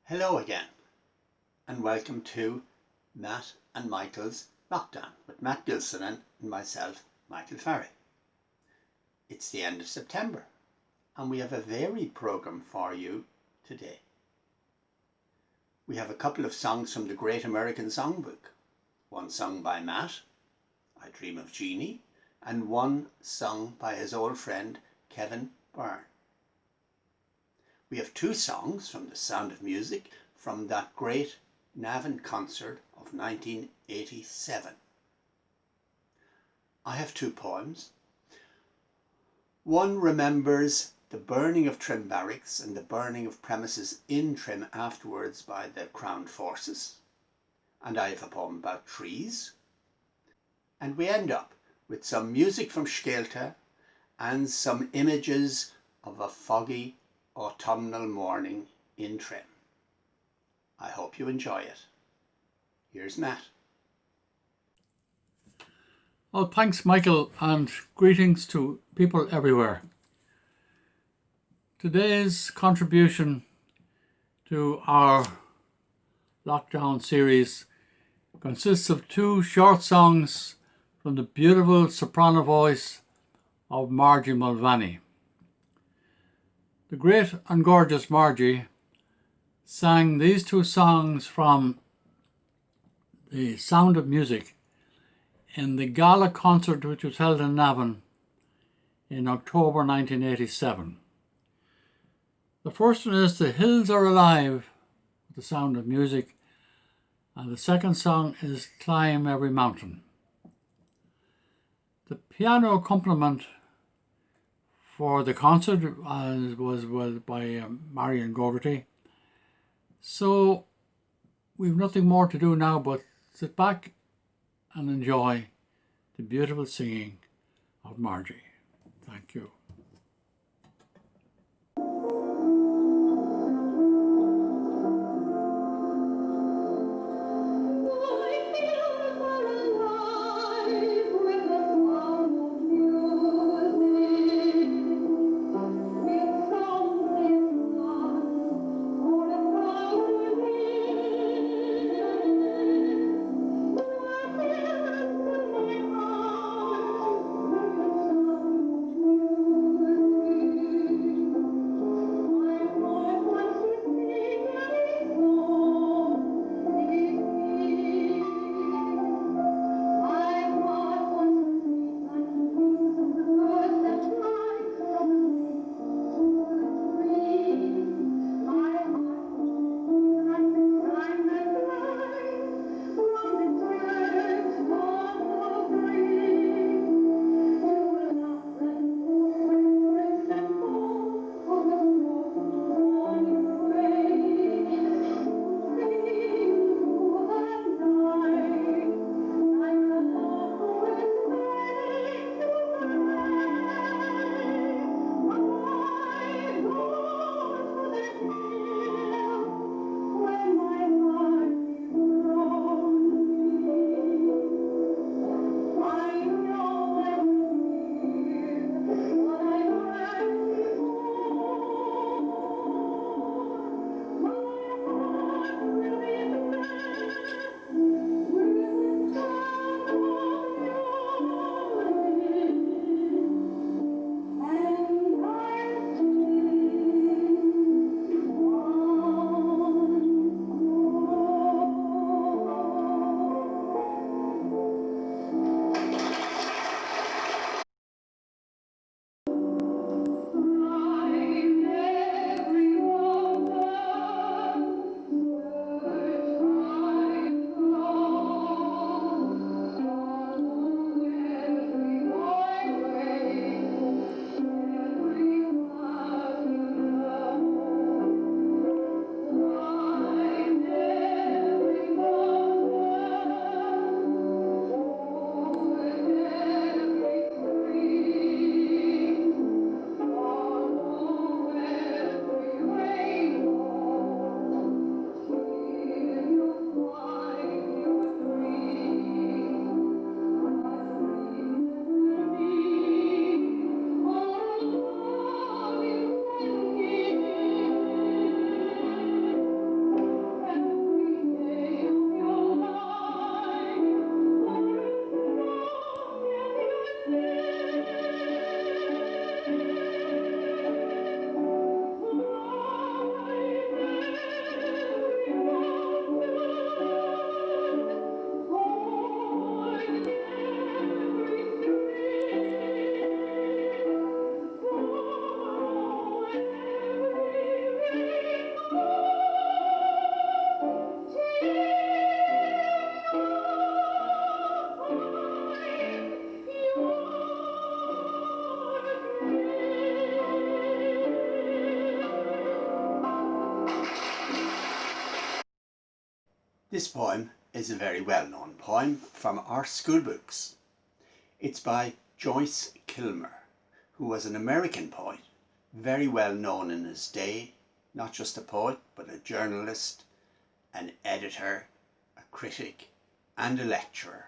Hello again, and welcome to Matt and Michael's Lockdown with Matt Gilsenan and myself, Michael Farry. It's the end of September, and we have a varied programme for you today. We have a couple of songs from the Great American Songbook, one sung by Matt, I Dream of Jeannie, and one sung by his old friend Kevin Byrne. We have two songs from The Sound of Music from that great Navan concert of 1987. I have two poems. One remembers the burning of Trim Barracks and the burning of premises in Trim afterwards by the Crown forces. And I have a poem about trees. And we end up with some music from Skeelta and some images of a foggy autumnal morning in Trim. I hope you enjoy it. Here's Matt. Well, thanks, Michael, and greetings to people everywhere. Today's contribution to our lockdown series consists of two short songs from the beautiful soprano voice of Margie Mulvaney. The great and gorgeous Margie sang these two songs from The Sound of Music in the gala concert which was held in Navan in October 1987. The first one is The Hills Are Alive with The Sound of Music, and the second song is Climb Every Mountain. The piano accompaniment for the concert was by Marion Gogarty. So we've nothing more to do now but sit back and enjoy the beautiful singing of Margie. Thank you. This poem is a very well-known poem from our school books. It's by Joyce Kilmer, who was an American poet, very well known in his day, not just a poet, but a journalist, an editor, a critic, and a lecturer.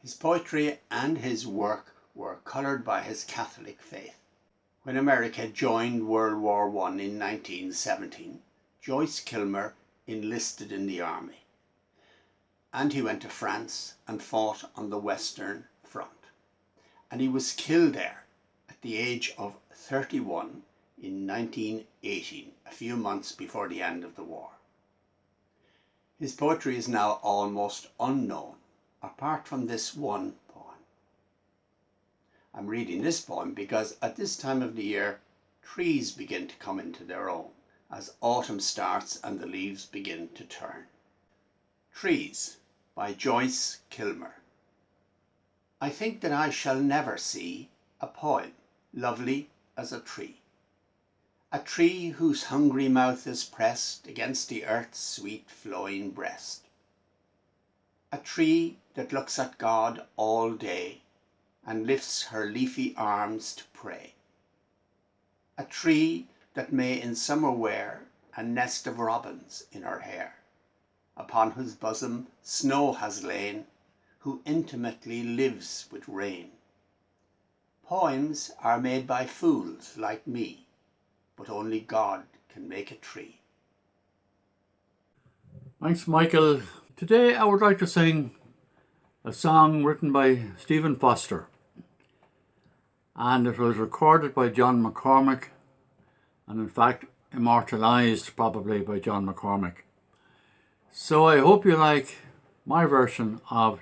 His poetry and his work were coloured by his Catholic faith. When America joined World War I in 1917, Joyce Kilmer enlisted in the army, and he went to France and fought on the Western Front, and he was killed there at the age of 31 in 1918, a few months before the end of the war. His poetry is now almost unknown, apart from this one poem. I'm reading this poem because at this time of the year, trees begin to come into their own as autumn starts and the leaves begin to turn. Trees by Joyce Kilmer. I think that I shall never see a poem lovely as a tree whose hungry mouth is pressed against the earth's sweet flowing breast, a tree that looks at God all day and lifts her leafy arms to pray, a tree that may in summer wear a nest of robins in her hair, upon whose bosom snow has lain, who intimately lives with rain. Poems are made by fools like me, but only God can make a tree. Thanks, Michael. Today I would like to sing a song written by Stephen Foster, and it was recorded by John McCormack, and in fact immortalised probably by John McCormack. So I hope you like my version of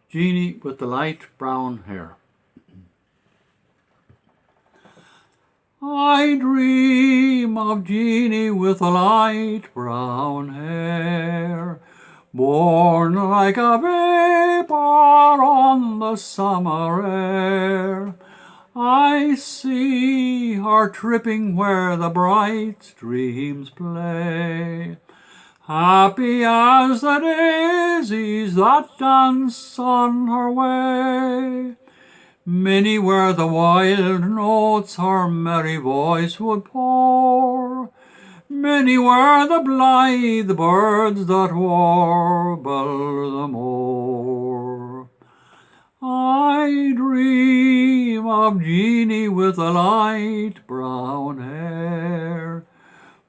Jeannie with the light brown hair. I dream of Jeannie with the light brown hair, born like a vapour on the summer air. I see her tripping where the bright streams play, happy as the daisies that dance on her way. Many were the wild notes her merry voice would pour, many were the blithe birds that warble the more. I dream of Jeannie with the light brown hair,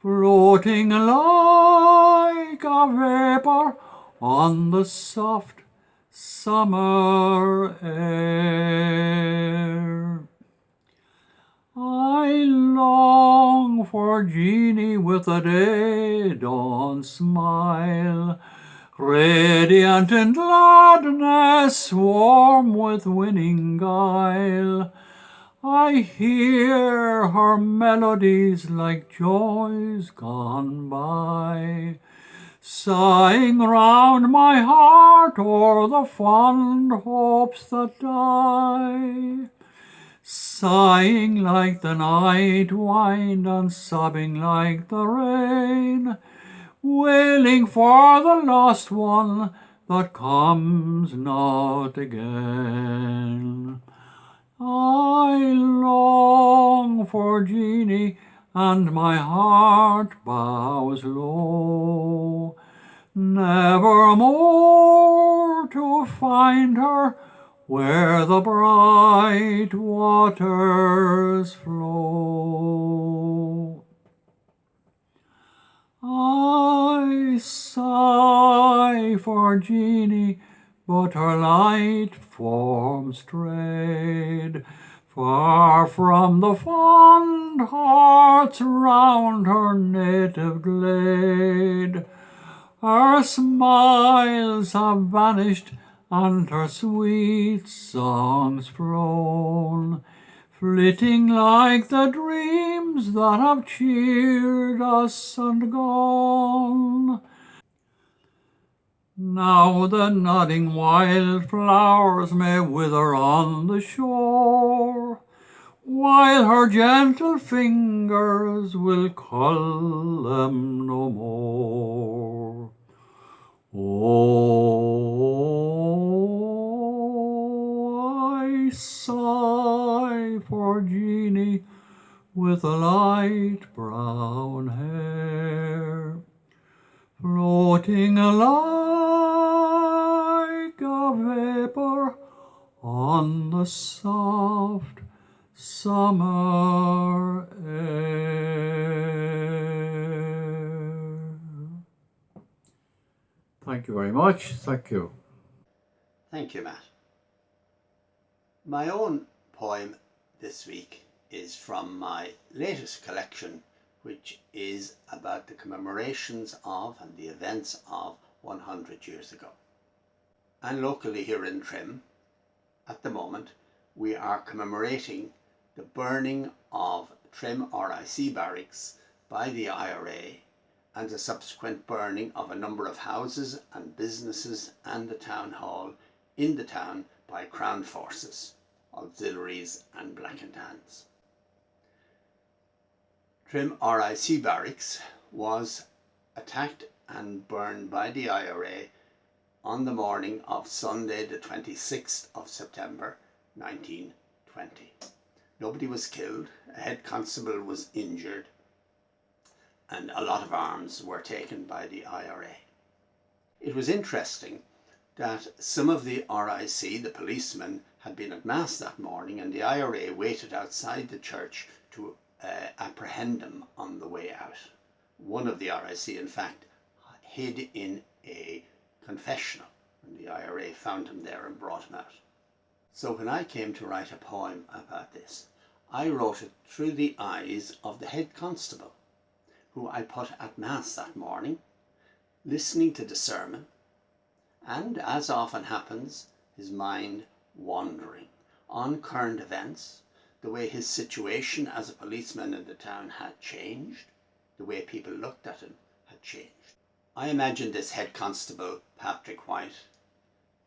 floating like a vapour on the soft summer air. I long for Jeannie with a day dawn smile, radiant in gladness, warm with winning guile. I hear her melodies like joys gone by, sighing round my heart o'er the fond hopes that die, sighing like the night wind and sobbing like the rain, wailing for the lost one that comes not again. I long for Jeannie, and my heart bows low, never more to find her where the bright waters flow. I sigh for Jeannie, but her light form strayed far from the fond hearts round her native glade. Her smiles have vanished and her sweet songs flown, flitting like the dreams that have cheered us and gone. Now the nodding wildflowers may wither on the shore, while her gentle fingers will cull them no more. Oh, I sigh for Jeannie with the light brown hair, floating like a vapor on the soft summer air. Thank you very much. Thank you. Thank you, Matt. My own poem this week is from my latest collection, which is about the commemorations of and the events of 100 years ago. And locally here in Trim, at the moment, we are commemorating the burning of Trim RIC barracks by the IRA and the subsequent burning of a number of houses and businesses and the town hall in the town by Crown forces, auxiliaries and blackened hands. Trim RIC barracks was attacked and burned by the IRA on the morning of Sunday the 26th of September 1920. Nobody was killed, a head constable was injured, and a lot of arms were taken by the IRA. It was interesting that some of the RIC, the policemen, had been at Mass that morning, and the IRA waited outside the church to apprehend them on the way out. One of the RIC, in fact, hid in a confessional, and the IRA found him there and brought him out. So when I came to write a poem about this, I wrote it through the eyes of the head constable, who I put at Mass that morning, listening to the sermon, and, as often happens, his mind wandering on current events, the way his situation as a policeman in the town had changed, the way people looked at him had changed. I imagined this head constable, Patrick White,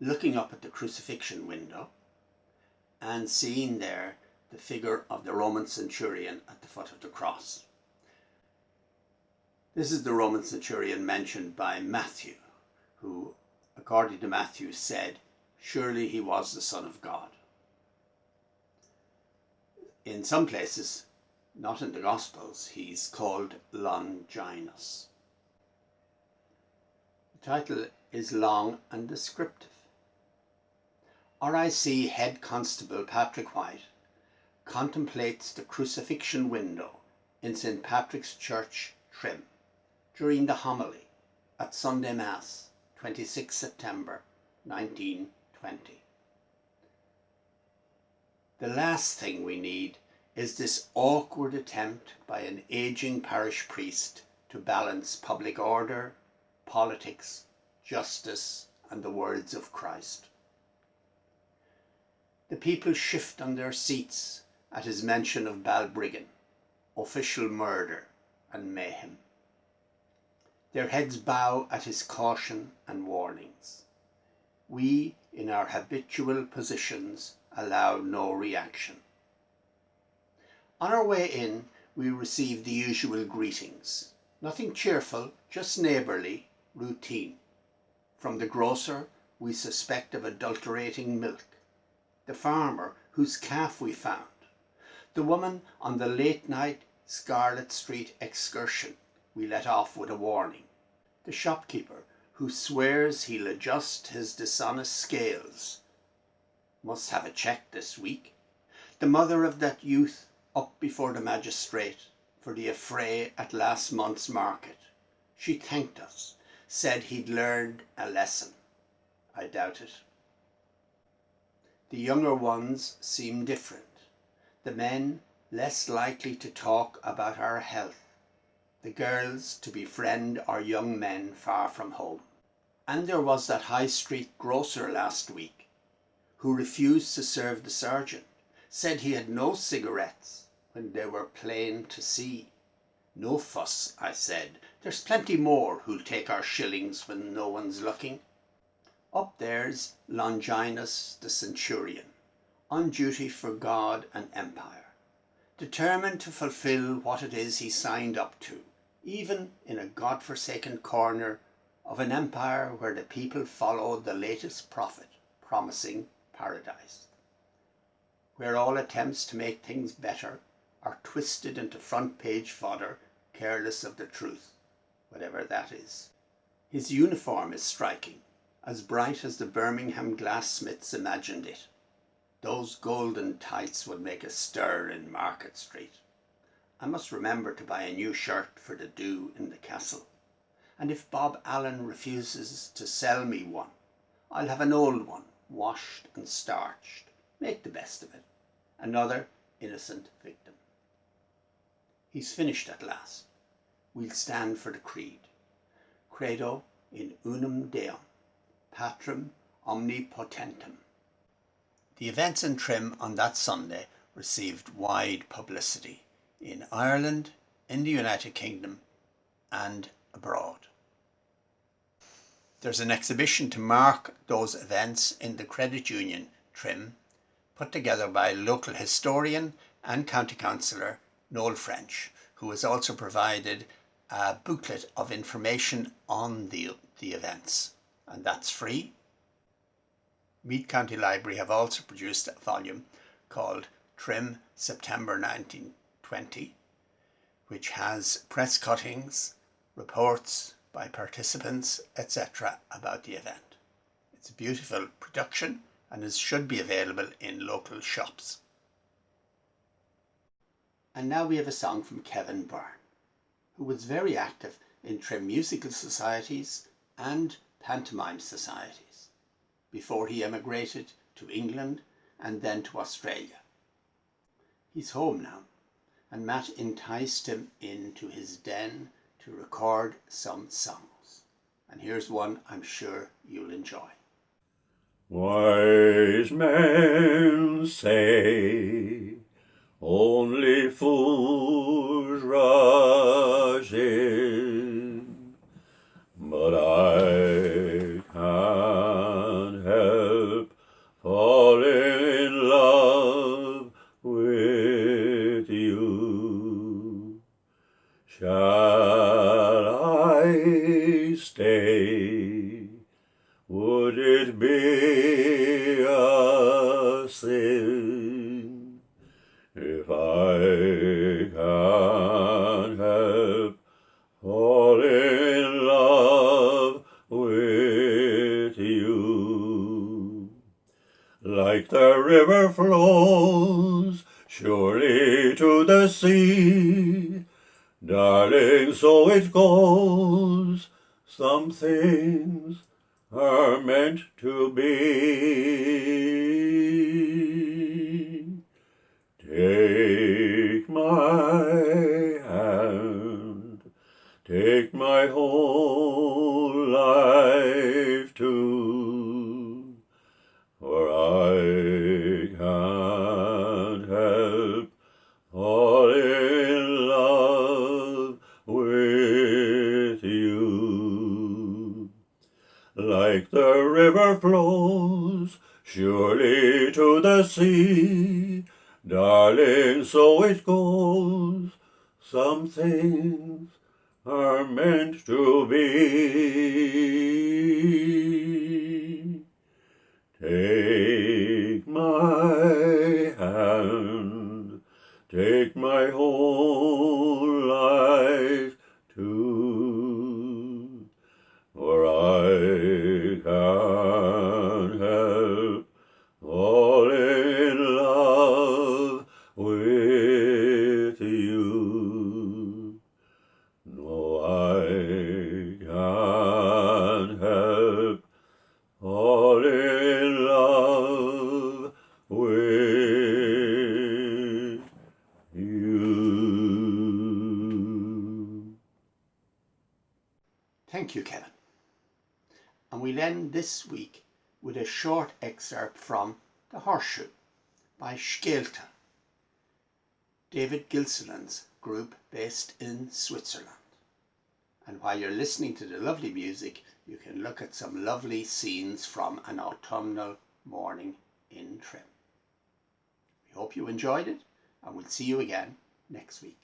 looking up at the crucifixion window and seeing there the figure of the Roman centurion at the foot of the cross. This is the Roman centurion mentioned by Matthew, who, according to Matthew, said, "Surely he was the Son of God." In some places, not in the Gospels, he's called Longinus. The title is long and descriptive. RIC Head Constable Patrick White contemplates the crucifixion window in St. Patrick's Church, Trim, during the homily at Sunday Mass, 26 September 1920. The last thing we need is this awkward attempt by an aging parish priest to balance public order, politics, justice, and the words of Christ. The people shift on their seats at his mention of Balbriggan, official murder and mayhem. Their heads bow at his caution and warnings. We, in our habitual positions, allow no reaction. On our way in, we receive the usual greetings. Nothing cheerful, just neighbourly, routine. From the grocer, we suspect of adulterating milk. The farmer whose calf we found. The woman on the late-night Scarlet Street excursion we let off with a warning. The shopkeeper who swears he'll adjust his dishonest scales. Must have a cheque this week. The mother of that youth up before the magistrate for the affray at last month's market. She thanked us, said he'd learned a lesson. I doubt it. The younger ones seem different. The men less likely to talk about our health. The girls to befriend our young men far from home. And there was that high street grocer last week who refused to serve the sergeant, said he had no cigarettes when they were plain to see. No fuss, I said. There's plenty more who'll take our shillings when no one's looking. Up there's Longinus the centurion, on duty for God and empire, determined to fulfil what it is he signed up to, even in a God-forsaken corner of an empire where the people followed the latest prophet promising paradise, where all attempts to make things better are twisted into front-page fodder, careless of the truth, whatever that is. His uniform is striking, as bright as the Birmingham glassmiths imagined it. Those golden tights would make a stir in Market Street. I must remember to buy a new shirt for the do in the castle, and if Bob Allen refuses to sell me one, I'll have an old one, washed and starched. Make the best of it. Another innocent victim. He's finished at last. We'll stand for the creed. Credo in unum Deum, Patrum omnipotentem. The events in Trim on that Sunday received wide publicity in Ireland, in the United Kingdom and abroad. There's an exhibition to mark those events in the Credit Union Trim, put together by local historian and county councillor Noel French, who has also provided a booklet of information on the events, and that's free. Meath County Library have also produced a volume called Trim September 1920, which has press cuttings, reports by participants, etc. about the event. It's a beautiful production and it should be available in local shops. And now we have a song from Kevin Byrne, who was very active in Trim musical societies and pantomime societies before he emigrated to England and then to Australia. He's home now, and Matt enticed him into his den to record some songs. And here's one I'm sure you'll enjoy. Wise men say only fools rush in, but I can't help falling in love with you. Shall I stay? Would it be a sin if I can't help falling in love with you? Like the river flows surely to the sea, darling, so it goes. Some things are meant to be. Take my hand, take my whole life too, for I can't help falling in love with you. Like the river flows surely to the sea, darling, so it goes. Some things are meant to be. Take my hand, take my whole life too, for I can't help falling in love with you. No, I can't help falling in love with you. Thank you, Kevin. And we'll end this week with a short excerpt from The Horseshoe by Gilsenan, David Gilsenan's group based in Switzerland. And while you're listening to the lovely music, you can look at some lovely scenes from an autumnal morning in Trim. We hope you enjoyed it, and we'll see you again next week.